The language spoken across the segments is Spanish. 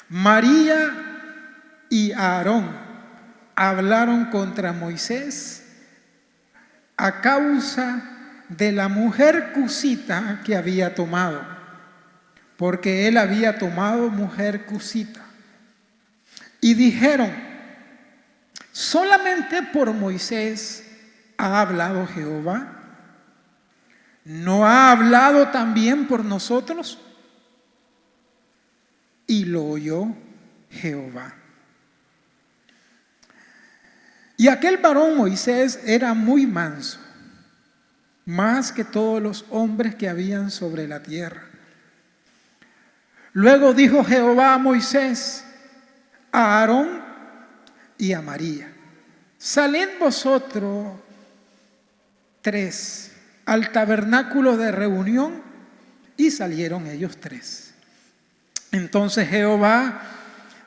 María y Aarón hablaron contra Moisés a causa de la mujer cusita que había tomado, porque él había tomado mujer cusita. Y dijeron: solamente por Moisés ha hablado Jehová, ¿no ha hablado también por nosotros? Y lo oyó Jehová. Y aquel varón Moisés era muy manso, más que todos los hombres que habían sobre la tierra. Luego dijo Jehová a Moisés, a Aarón y a María: salid vosotros tres al tabernáculo de reunión. Y salieron ellos tres. Entonces Jehová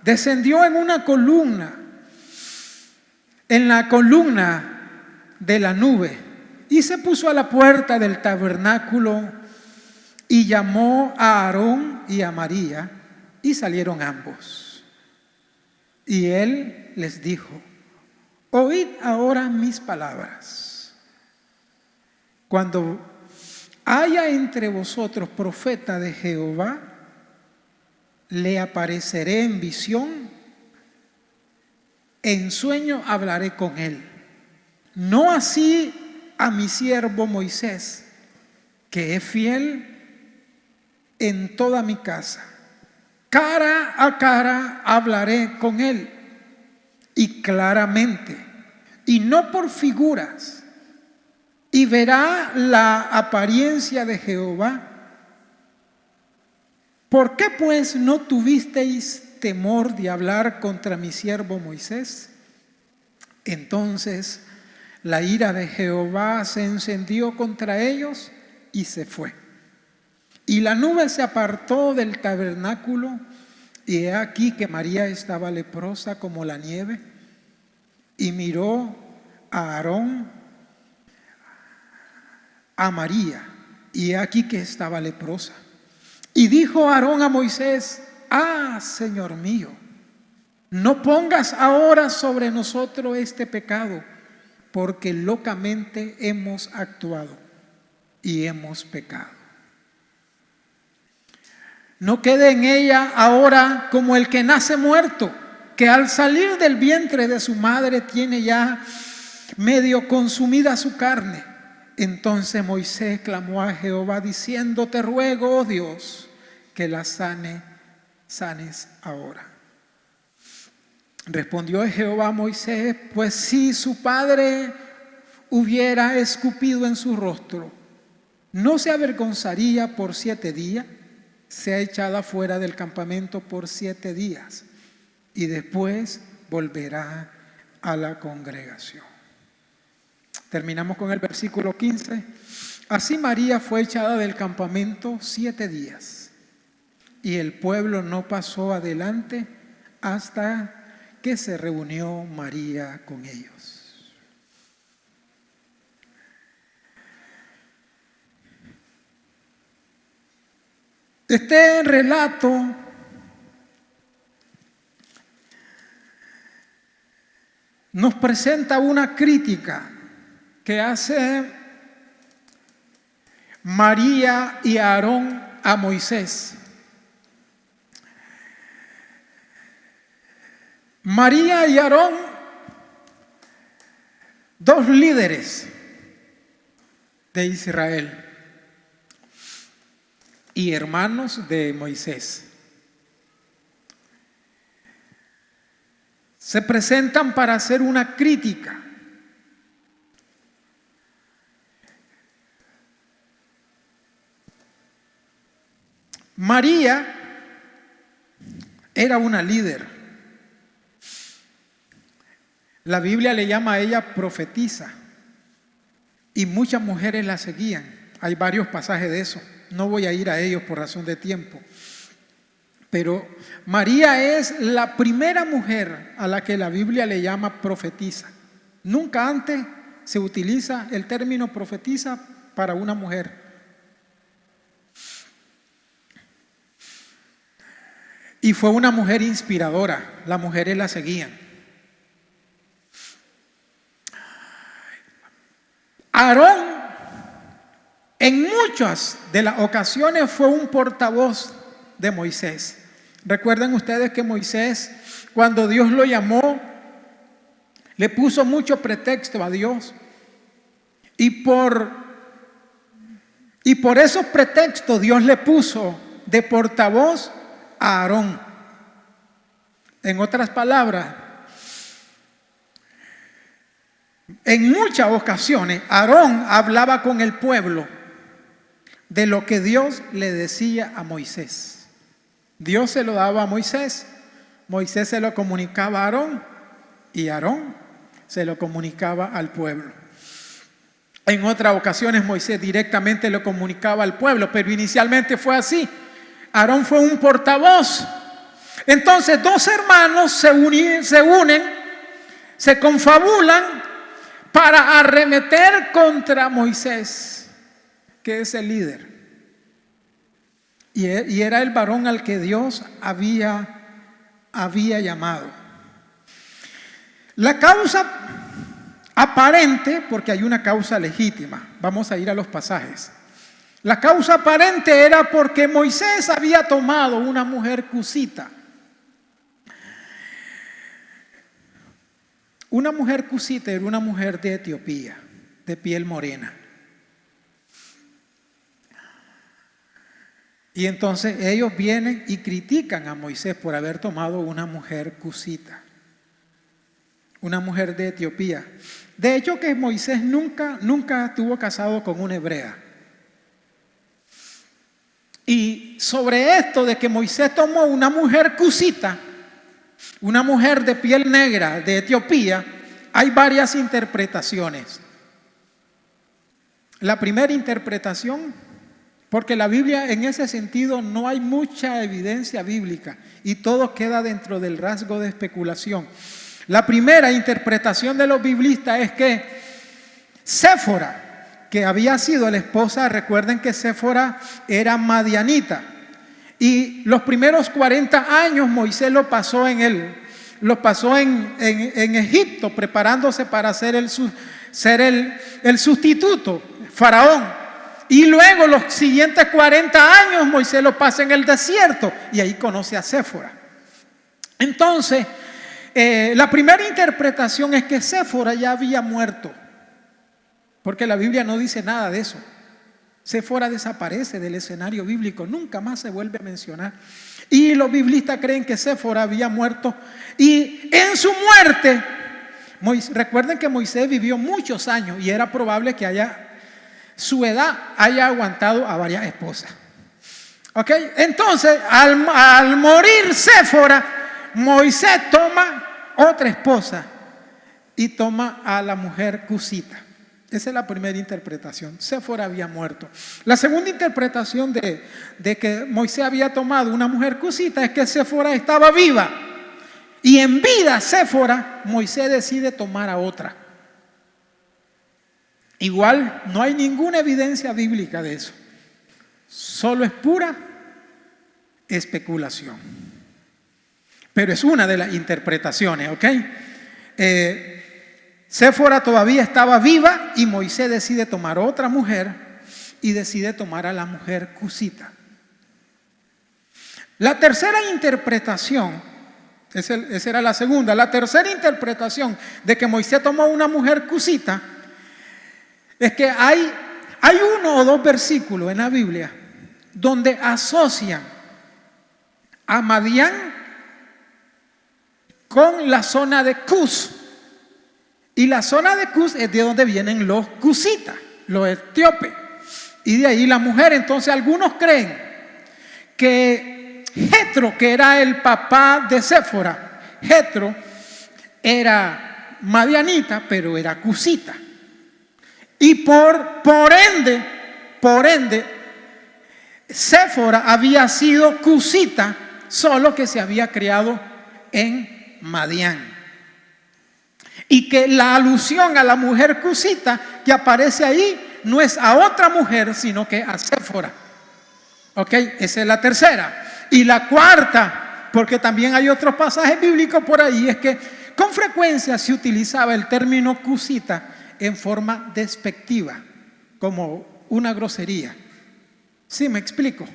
descendió en una columna, en la columna de la nube, y se puso a la puerta del tabernáculo y llamó a Aarón y a María, y salieron ambos. Y él les dijo: oíd ahora mis palabras. Cuando haya entre vosotros profeta de Jehová, le apareceré en visión, en sueño hablaré con él. No así a mi siervo Moisés, que es fiel en toda mi casa. Cara a cara hablaré con él, y claramente, y no por figuras, y verá la apariencia de Jehová. ¿Por qué pues no tuvisteis temor de hablar contra mi siervo Moisés? Entonces la ira de Jehová se encendió contra ellos y se fue. Y la nube se apartó del tabernáculo, y he aquí que María estaba leprosa como la nieve, y miró a Aarón, a María, y he aquí que estaba leprosa. Y dijo Aarón a Moisés: Señor mío, no pongas ahora sobre nosotros este pecado, porque locamente hemos actuado y hemos pecado. No quede en ella ahora como el que nace muerto, que al salir del vientre de su madre tiene ya medio consumida su carne. Entonces Moisés clamó a Jehová diciendo: te ruego, oh Dios, que la sanes ahora. Respondió Jehová a Moisés: pues si su padre hubiera escupido en su rostro, ¿no se avergonzaría por 7 días? Sea echada fuera del campamento por 7 días, y después volverá a la congregación. Terminamos con el versículo 15. Así María fue echada del campamento 7 días, y el pueblo no pasó adelante hasta que se reunió María con ellos. Este relato nos presenta una crítica que hace María y Aarón a Moisés. María y Aarón, 2 líderes de Israel y hermanos de Moisés. Se presentan para hacer una crítica. María era una líder. La Biblia le llama a ella profetisa, y muchas mujeres la seguían. Hay varios pasajes de eso. No voy a ir a ellos por razón de tiempo. Pero María es la primera mujer a la que la Biblia le llama profetisa. Nunca antes se utiliza el término profetisa para una mujer. Y fue una mujer inspiradora. Las mujeres la seguían. Aarón en muchas de las ocasiones fue un portavoz de Moisés. Recuerden ustedes que Moisés, cuando Dios lo llamó, le puso mucho pretexto a Dios. Y por esos pretextos Dios le puso de portavoz a Aarón. En otras palabras, en muchas ocasiones Aarón hablaba con el pueblo de lo que Dios le decía a Moisés. Dios se lo daba a Moisés, Moisés se lo comunicaba a Aarón y Aarón se lo comunicaba al pueblo. En otras ocasiones Moisés directamente lo comunicaba al pueblo, pero inicialmente fue así. Aarón fue un portavoz. Entonces dos hermanos se unen, se confabulan para arremeter contra Moisés, que es el líder. Y era el varón al que Dios había llamado. La causa aparente, porque hay una causa legítima, vamos a ir a los pasajes. La causa aparente era porque Moisés había tomado una mujer cusita. Una mujer cusita era una mujer de Etiopía, de piel morena. Y entonces ellos vienen y critican a Moisés por haber tomado una mujer cusita, una mujer de Etiopía. De hecho que Moisés nunca estuvo casado con una hebrea. Y sobre esto de que Moisés tomó una mujer cusita, una mujer de piel negra de Etiopía, hay varias interpretaciones. La primera interpretación, porque la Biblia en ese sentido no hay mucha evidencia bíblica y todo queda dentro del rasgo de especulación. La primera interpretación de los biblistas es que Séfora, que había sido la esposa, recuerden que Séfora era madianita, y los primeros 40 años Moisés lo pasó en Egipto, preparándose para ser el sustituto, Faraón. Y luego los siguientes 40 años Moisés lo pasa en el desierto y ahí conoce a Séfora. Entonces, la primera interpretación es que Séfora ya había muerto, porque la Biblia no dice nada de eso. Séfora desaparece del escenario bíblico, nunca más se vuelve a mencionar. Y los biblistas creen que Séfora había muerto, y en su muerte, recuerden que Moisés vivió muchos años y era probable que su edad haya aguantado a varias esposas. ¿Ok? Entonces, al morir Séfora, Moisés toma otra esposa y toma a la mujer cusita. Esa es la primera interpretación. Séfora había muerto. La segunda interpretación de que Moisés había tomado una mujer cusita es que Séfora estaba viva. Y en vida Séfora, Moisés decide tomar a otra. Igual no hay ninguna evidencia bíblica de eso. Solo es pura especulación. Pero es una de las interpretaciones, ¿ok? Séfora todavía estaba viva y Moisés decide tomar otra mujer y decide tomar a la mujer cusita. La tercera interpretación, esa era la segunda, la tercera interpretación de que Moisés tomó una mujer cusita es que hay uno o dos versículos en la Biblia donde asocian a Madián con la zona de Cus. Y la zona de Cus es de donde vienen los cusitas, los etíopes. Y de ahí la mujer. Entonces algunos creen que Jetro, que era el papá de Séfora, Jetro era madianita, pero era cusita. Y por ende, Séfora había sido cusita, solo que se había criado en Madián. Y que la alusión a la mujer cusita que aparece ahí no es a otra mujer, sino que a Séfora. ¿Ok? Esa es la tercera. Y la cuarta porque también hay otros pasajes bíblicos por ahí, es que con frecuencia se utilizaba el término cusita en forma despectiva, como una grosería. ¿Sí me explico?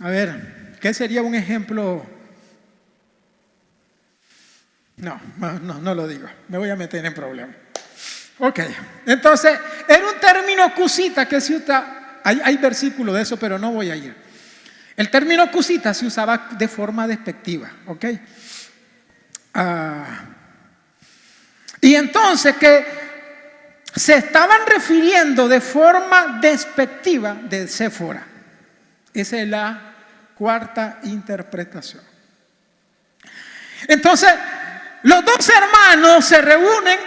A ver, ¿qué sería un ejemplo? No lo digo, me voy a meter en problemas. Ok, entonces, era un término cusita que se usa, hay versículos de eso, pero no voy a ir. El término cusita se usaba de forma despectiva, ¿ok? Y entonces que se estaban refiriendo de forma despectiva de Séfora. Esa es la cuarta interpretación. Entonces, los dos hermanos se reúnen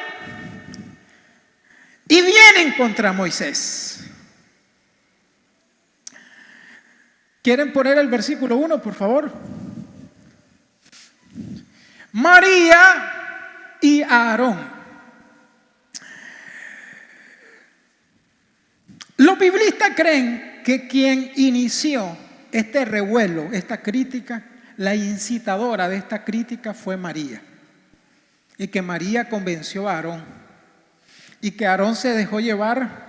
y vienen contra Moisés. ¿Quieren poner el versículo 1, por favor? María y Aarón. Los biblistas creen que quien inició este revuelo, esta crítica, la incitadora de esta crítica fue María. Y que María convenció a Aarón. Y que Aarón se dejó llevar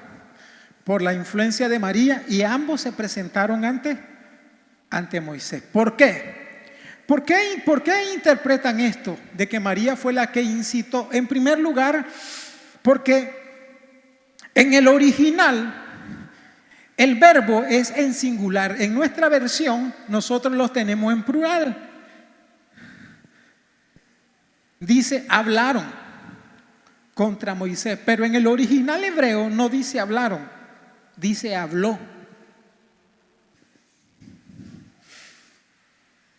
por la influencia de María y ambos se presentaron ante Moisés. ¿Por qué? ¿Por qué interpretan esto de que María fue la que incitó? En primer lugar, porque en el original el verbo es en singular. En nuestra versión nosotros los tenemos en plural. Dice hablaron contra Moisés, pero en el original hebreo no dice hablaron, dice habló.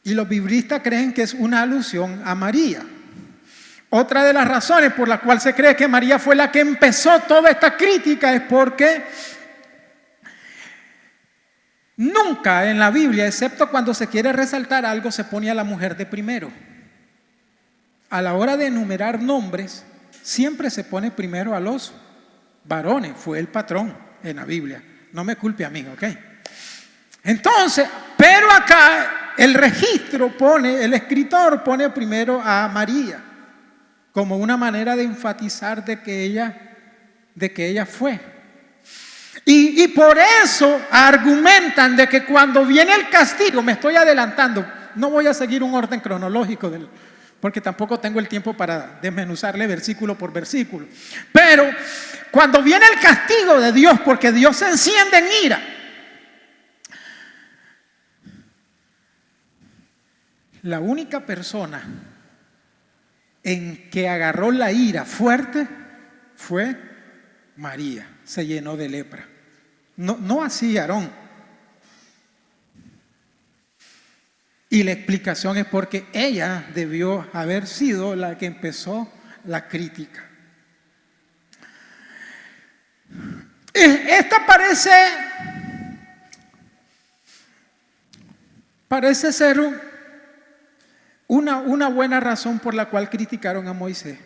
Y los biblistas creen que es una alusión a María. Otra de las razones por las cuales se cree que María fue la que empezó toda esta crítica es porque nunca en la Biblia, excepto cuando se quiere resaltar algo, se pone a la mujer de primero. A la hora de enumerar nombres, siempre se pone primero a los varones. Fue el patrón en la Biblia. No me culpe a mí, ¿ok? Entonces, pero acá el registro el escritor pone primero a María como una manera de enfatizar de que ella fue. Y por eso argumentan de que cuando viene el castigo, me estoy adelantando, no voy a seguir un orden cronológico porque tampoco tengo el tiempo para desmenuzarle versículo por versículo. Pero cuando viene el castigo de Dios, porque Dios se enciende en ira, la única persona en que agarró la ira fuerte fue María. Se llenó de lepra. No así Aarón. Y la explicación es porque ella debió haber sido la que empezó la crítica. Esta parece ser una buena razón por la cual criticaron a Moisés.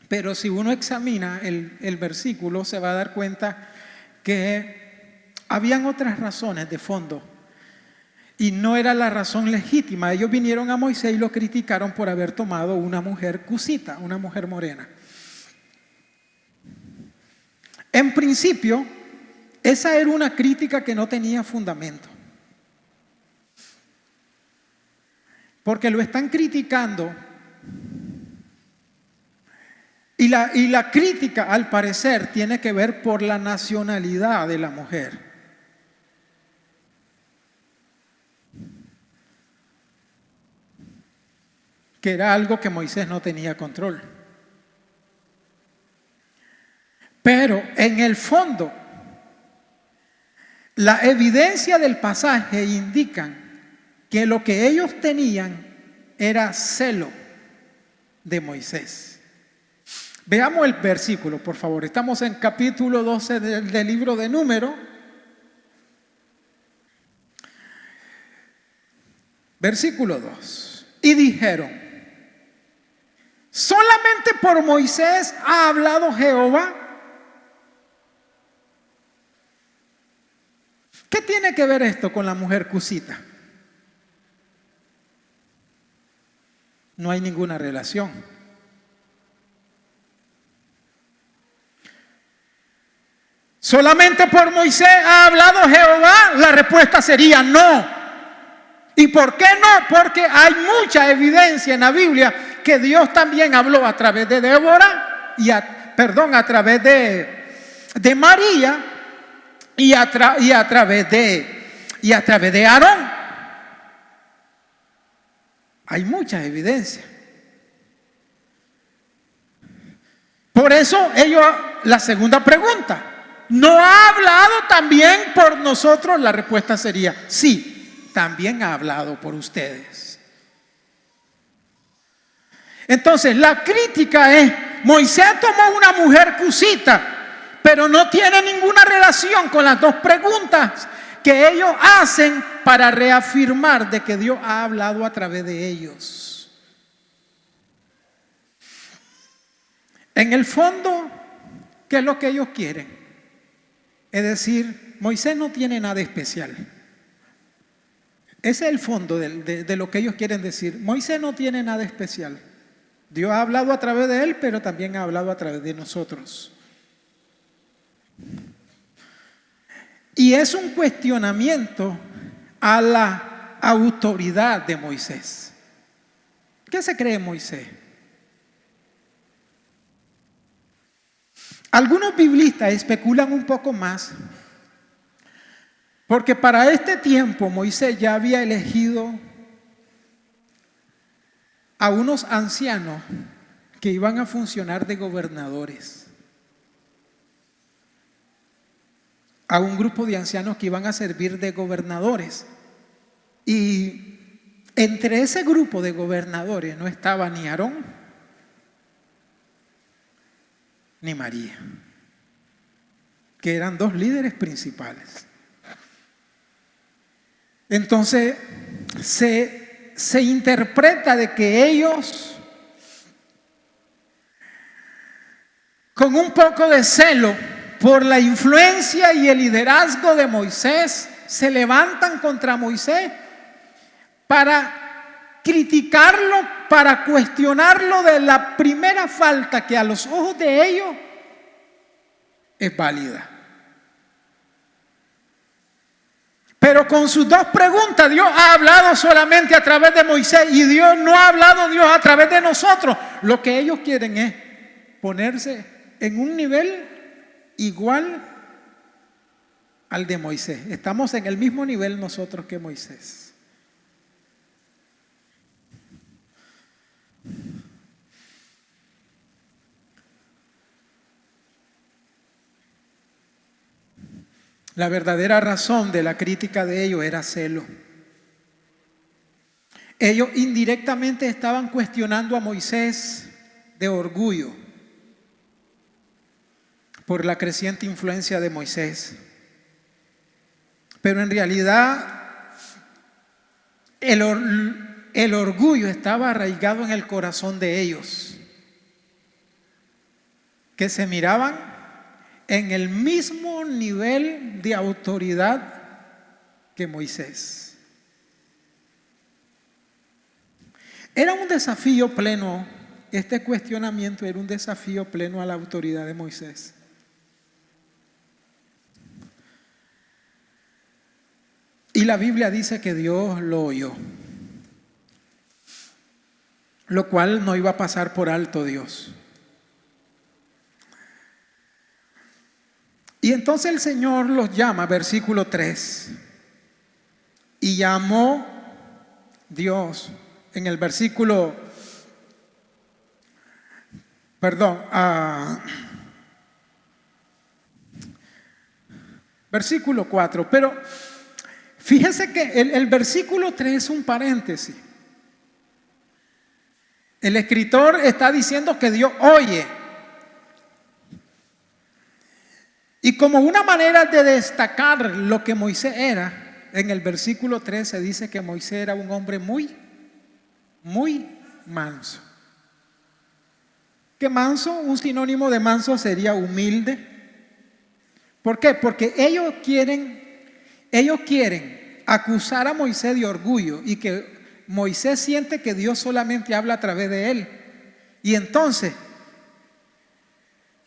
Pero si uno examina el versículo, se va a dar cuenta que habían otras razones de fondo. Y no era la razón legítima. Ellos vinieron a Moisés y lo criticaron por haber tomado una mujer cusita, una mujer morena. En principio, esa era una crítica que no tenía fundamento. Porque lo están criticando. Y la crítica, al parecer, tiene que ver por la nacionalidad de la mujer. Que era algo que Moisés no tenía control. Pero en el fondo, la evidencia del pasaje indican que lo que ellos tenían era celo de Moisés. Veamos el versículo, por favor. Estamos en capítulo 12 del libro de Números. Versículo 2. Y dijeron: ¿solamente por Moisés ha hablado Jehová? ¿Qué tiene que ver esto con la mujer cusita? no hay ninguna relación. ¿Solamente por Moisés ha hablado Jehová? La respuesta sería no. ¿Y por qué no? Porque hay mucha evidencia en la Biblia que Dios también habló a través de Débora a través de María y a través de Aarón. Hay mucha evidencia. Por eso la segunda pregunta, ¿no ha hablado también por nosotros? La respuesta sería sí, también ha hablado por ustedes. Entonces la crítica es, Moisés tomó una mujer cusita, pero no tiene ninguna relación con las dos preguntas que ellos hacen para reafirmar de que Dios ha hablado a través de ellos. En el fondo, ¿qué es lo que ellos quieren? Es decir, Moisés no tiene nada especial. Ese es el fondo de lo que ellos quieren decir. Moisés no tiene nada especial. Dios ha hablado a través de él, pero también ha hablado a través de nosotros. Y es un cuestionamiento a la autoridad de Moisés. ¿Qué se cree Moisés? Algunos biblistas especulan un poco más, porque para este tiempo Moisés ya había elegido a unos ancianos que iban a funcionar de gobernadores, a un grupo de ancianos que iban a servir de gobernadores. Y entre ese grupo de gobernadores no estaba ni Aarón ni María, que eran dos líderes principales. Entonces se interpreta de que ellos, con un poco de celo por la influencia y el liderazgo de Moisés, se levantan contra Moisés para criticarlo, para cuestionarlo de la primera falta que a los ojos de ellos es válida. Pero con sus dos preguntas, Dios ha hablado solamente a través de Moisés y Dios no ha hablado a través de nosotros. Lo que ellos quieren es ponerse en un nivel igual al de Moisés. Estamos en el mismo nivel nosotros que Moisés. La verdadera razón de la crítica de ellos era celo. Ellos indirectamente estaban cuestionando a Moisés de orgullo por la creciente influencia de Moisés. Pero en realidad el orgullo estaba arraigado en el corazón de ellos, que se miraban en el mismo nivel de autoridad que Moisés. Era un desafío pleno, este cuestionamiento era un desafío pleno a la autoridad de Moisés. Y la Biblia dice que Dios lo oyó, lo cual no iba a pasar por alto Dios. Y entonces el Señor los llama, versículo 3. Y llamó Dios en el versículo, versículo 4. Pero fíjense que el versículo 3 es un paréntesis. El escritor está diciendo que Dios oye. Y como una manera de destacar lo que Moisés era, en el versículo 3 se dice que Moisés era un hombre muy manso. ¿Qué manso? Un sinónimo de manso sería humilde. ¿Por qué? Porque ellos quieren acusar a Moisés de orgullo y que Moisés siente que Dios solamente habla a través de él. Y entonces,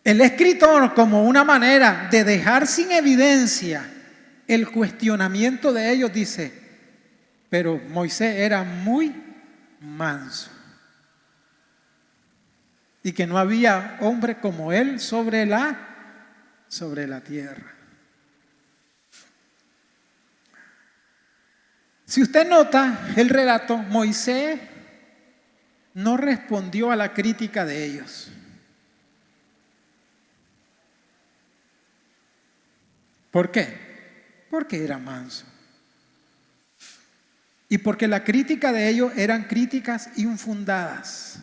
el escritor, como una manera de dejar sin evidencia el cuestionamiento de ellos, dice: pero Moisés era muy manso, y que no había hombre como él sobre la tierra. Si usted nota el relato, Moisés no respondió a la crítica de ellos. ¿Por qué? Porque era manso. Y porque la crítica de ellos eran críticas infundadas.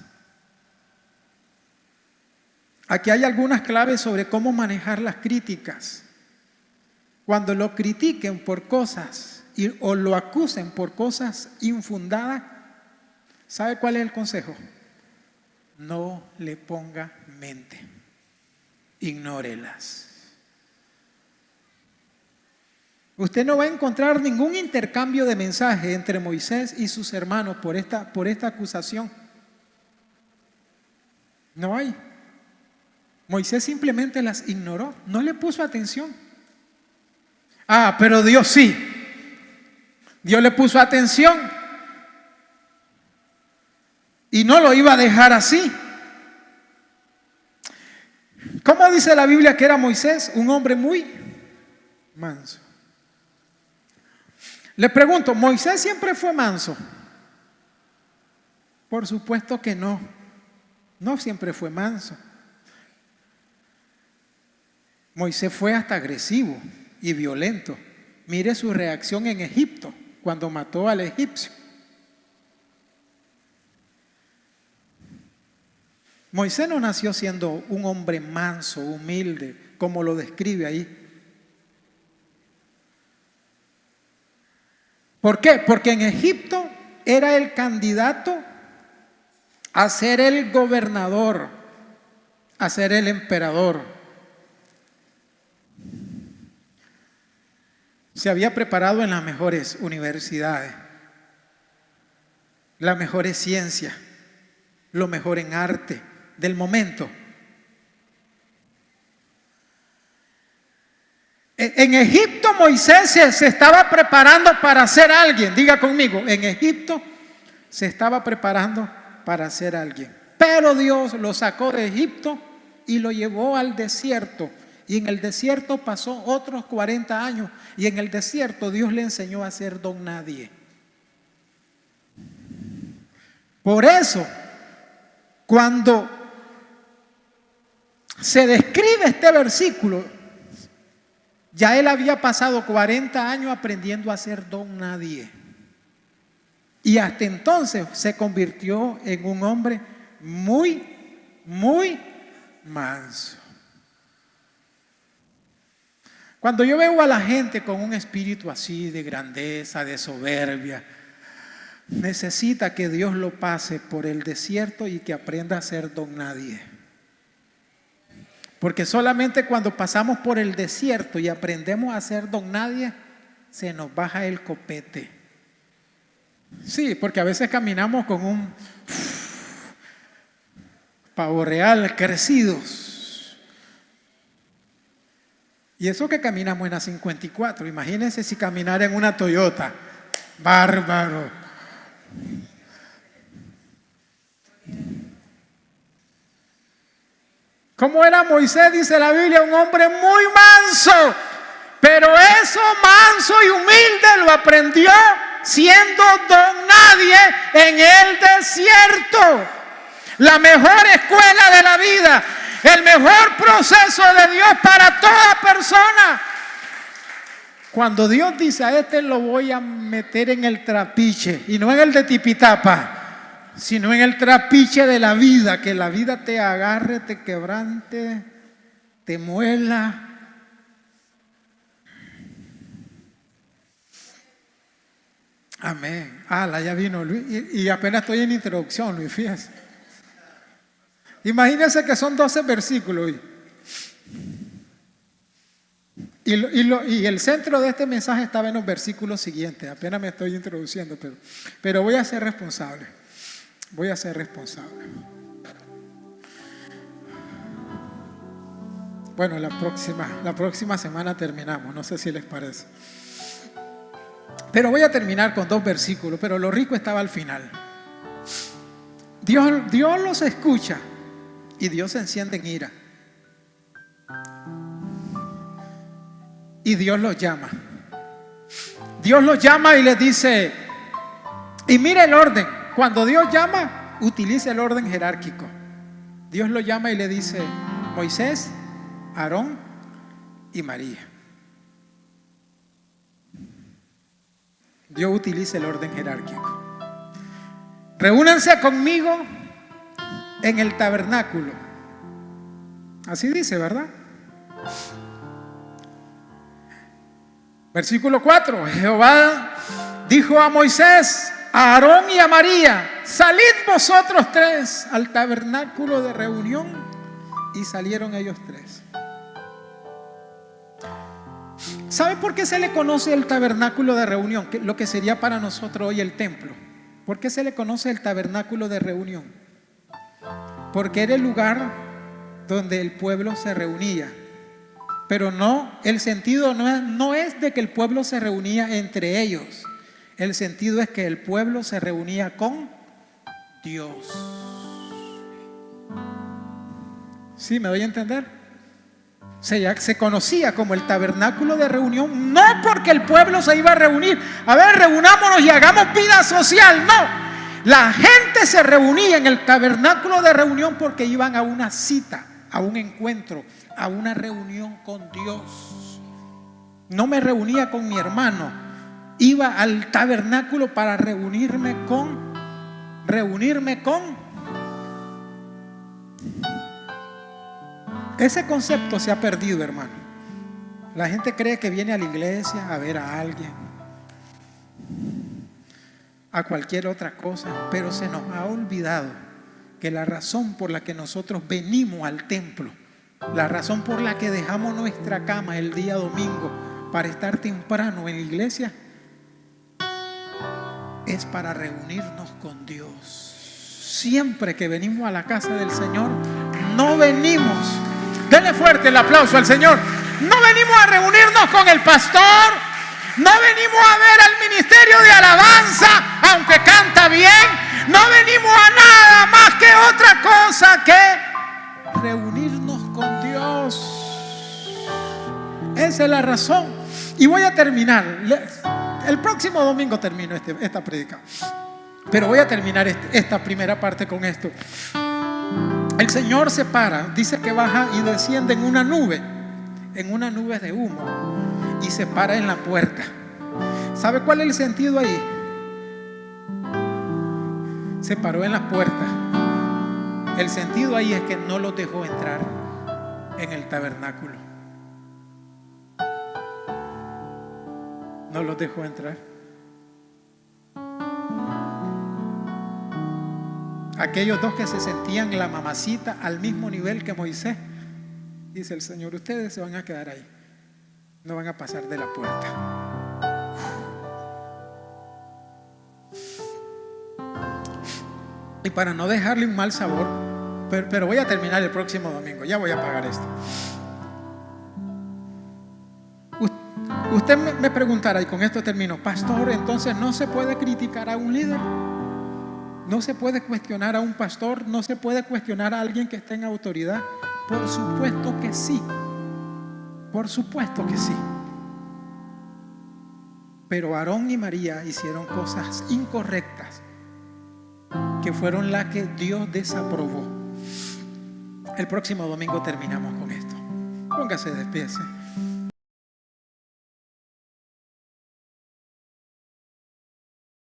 Aquí hay algunas claves sobre cómo manejar las críticas. Cuando lo critiquen por cosas o lo acusen por cosas infundadas, ¿sabe cuál es el consejo? No le ponga mente, ignórelas. Usted no va a encontrar ningún intercambio de mensaje entre Moisés y sus hermanos por esta acusación. No hay. Moisés simplemente las ignoró, no le puso atención. Pero Dios sí. Dios le puso atención y no lo iba a dejar así. ¿Cómo dice la Biblia que era Moisés? Un hombre muy manso. Le pregunto, ¿Moisés siempre fue manso? Por supuesto que no. No siempre fue manso. Moisés fue hasta agresivo y violento. Mire su reacción en Egipto cuando mató al egipcio. Moisés no nació siendo un hombre manso, humilde, como lo describe ahí. ¿Por qué? Porque en Egipto era el candidato a ser el gobernador, a ser el emperador. Se había preparado en las mejores universidades, las mejores ciencias, lo mejor en arte del momento. En Egipto Moisés se estaba preparando para ser alguien. Diga conmigo, en Egipto se estaba preparando para ser alguien. Pero Dios lo sacó de Egipto y lo llevó al desierto. Y en el desierto pasó otros 40 años. Y en el desierto Dios le enseñó a ser don nadie. Por eso, cuando se describe este versículo, ya él había pasado 40 años aprendiendo a ser don nadie. Y hasta entonces se convirtió en un hombre muy, muy manso. Cuando yo veo a la gente con un espíritu así de grandeza, de soberbia, necesita que Dios lo pase por el desierto y que aprenda a ser don nadie. Porque solamente cuando pasamos por el desierto y aprendemos a ser don nadie, se nos baja el copete. Sí, porque a veces caminamos con un pavo real crecidos. Y eso que caminamos en la 54, imagínense si caminara en una Toyota. Bárbaro. ¿Cómo era Moisés? Dice la Biblia, un hombre muy manso. Pero eso manso y humilde lo aprendió siendo don nadie en el desierto. La mejor escuela de la vida, el mejor proceso de Dios para toda persona. Cuando Dios dice a este lo voy a meter en el trapiche, y no en el de Tipitapa, sino en el trapiche de la vida, que la vida te agarre, te quebrante, te muela. Amén. Ya vino Luis. Y apenas estoy en introducción, Luis, fíjese. Imagínense que son 12 versículos. Y el centro de este mensaje estaba en los versículos siguientes. Apenas me estoy introduciendo, pero voy a ser responsable. Voy a ser responsable. Bueno, la próxima semana terminamos. No sé si les parece. Pero voy a terminar con 2 versículos. Pero lo rico estaba al final. Dios los escucha y Dios se enciende en ira. Y Dios los llama. Dios los llama y les dice, y mire el orden. Cuando Dios llama, utiliza el orden jerárquico. Dios lo llama y le dice, Moisés, Aarón y María. Dios utiliza el orden jerárquico. Reúnanse conmigo en el tabernáculo. Así dice, ¿verdad? Versículo 4. Jehová dijo a Moisés, a Aarón y a María, salid vosotros 3 al tabernáculo de reunión. Y salieron ellos 3. ¿Sabe por qué se le conoce el tabernáculo de reunión? Lo que sería para nosotros hoy el templo. ¿Por qué se le conoce el tabernáculo de reunión? Porque era el lugar donde el pueblo se reunía. Pero no, el sentido no es de que el pueblo se reunía entre ellos. El sentido es que el pueblo se reunía con Dios. ¿Sí me doy a entender? Se conocía como el tabernáculo de reunión, no porque el pueblo se iba a reunir. A ver, reunámonos y hagamos vida social. No, la gente se reunía en el tabernáculo de reunión porque iban a una cita, a un encuentro, a una reunión con Dios. No me reunía con mi hermano, iba al tabernáculo para reunirme con. Ese concepto se ha perdido, hermano. La gente cree que viene a la iglesia a ver a alguien, a cualquier otra cosa, pero se nos ha olvidado que la razón por la que nosotros venimos al templo, la razón por la que dejamos nuestra cama el día domingo para estar temprano en la iglesia, es para reunirnos con Dios. Siempre que venimos a la casa del Señor, no venimos. Denle fuerte el aplauso al Señor. No venimos a reunirnos con el pastor. No venimos a ver al ministerio de alabanza, aunque canta bien. No venimos a nada más que otra cosa que reunirnos con Dios. Esa es la razón. Y voy a terminar. El próximo domingo termino esta prédica. Pero voy a terminar esta primera parte con esto. El Señor se para, dice que baja y desciende en una nube de humo, y se para en la puerta. ¿Sabe cuál es el sentido ahí? Se paró en la puerta. El sentido ahí es que no los dejó entrar en el tabernáculo. No los dejó entrar. Aquellos 2 que se sentían la mamacita al mismo nivel que Moisés, dice el Señor, ustedes se van a quedar ahí, no van a pasar de la puerta. Y para no dejarle un mal sabor, pero voy a terminar el próximo domingo, ya voy a pagar esto. Usted me preguntará, y con esto termino, pastor, entonces no se puede criticar a un líder. No se puede cuestionar a un pastor, no se puede cuestionar a alguien que esté en autoridad. Por supuesto que sí. Por supuesto que sí. Pero Aarón y María hicieron cosas incorrectas que fueron las que Dios desaprobó. El próximo domingo terminamos con esto. Póngase de pie.